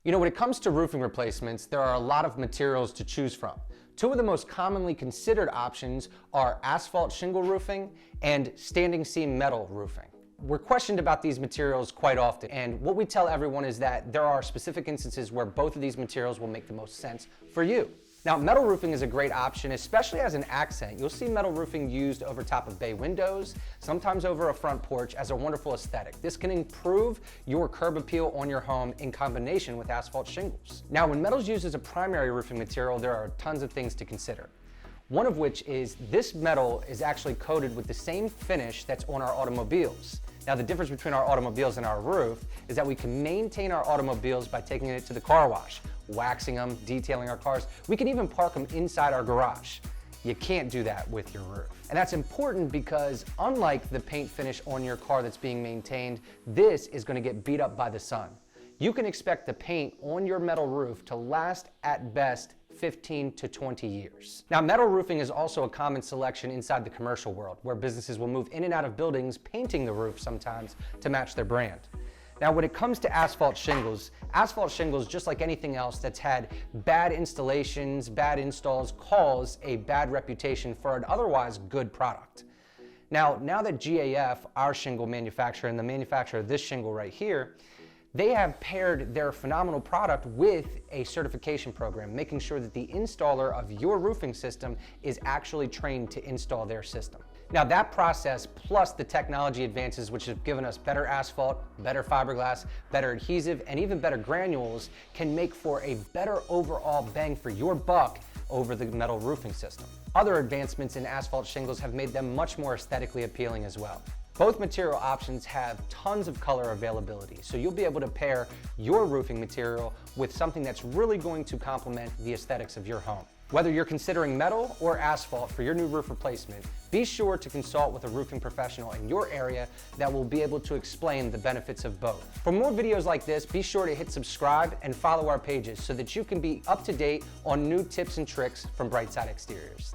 You know, when it comes to roofing replacements, there are a lot of materials to choose from. Two of the most commonly considered options are asphalt shingle roofing and standing seam metal roofing. We're questioned about these materials quite often, and what we tell everyone is that there are specific instances where both of these materials will make the most sense for you. Now, metal roofing is a great option, especially as an accent. You'll see metal roofing used over top of bay windows, sometimes over a front porch as a wonderful aesthetic. This can improve your curb appeal on your home in combination with asphalt shingles. Now, when metal is used as a primary roofing material, there are tons of things to consider. One of which is this metal is actually coated with the same finish that's on our automobiles. Now, the difference between our automobiles and our roof is that we can maintain our automobiles by taking it to the car wash, waxing them, detailing our cars. We can even park them inside our garage. You can't do that with your roof. And that's important because unlike the paint finish on your car that's being maintained, this is going to get beat up by the sun. You can expect the paint on your metal roof to last at best 15 to 20 years. Now, metal roofing is also a common selection inside the commercial world, where businesses will move in and out of buildings, painting the roof sometimes to match their brand. Now, when it comes to asphalt shingles, just like anything else that's had bad installations, bad installs, cause a bad reputation for an otherwise good product. Now that GAF, our shingle manufacturer, and the manufacturer of this shingle right here, they have paired their phenomenal product with a certification program, making sure that the installer of your roofing system is actually trained to install their system. Now, that process plus the technology advances which have given us better asphalt, better fiberglass, better adhesive, and even better granules can make for a better overall bang for your buck over the metal roofing system. Other advancements in asphalt shingles have made them much more aesthetically appealing as well. Both material options have tons of color availability, so you'll be able to pair your roofing material with something that's really going to complement the aesthetics of your home. Whether you're considering metal or asphalt for your new roof replacement, be sure to consult with a roofing professional in your area that will be able to explain the benefits of both. For more videos like this, be sure to hit subscribe and follow our pages so that you can be up to date on new tips and tricks from Brightside Exteriors.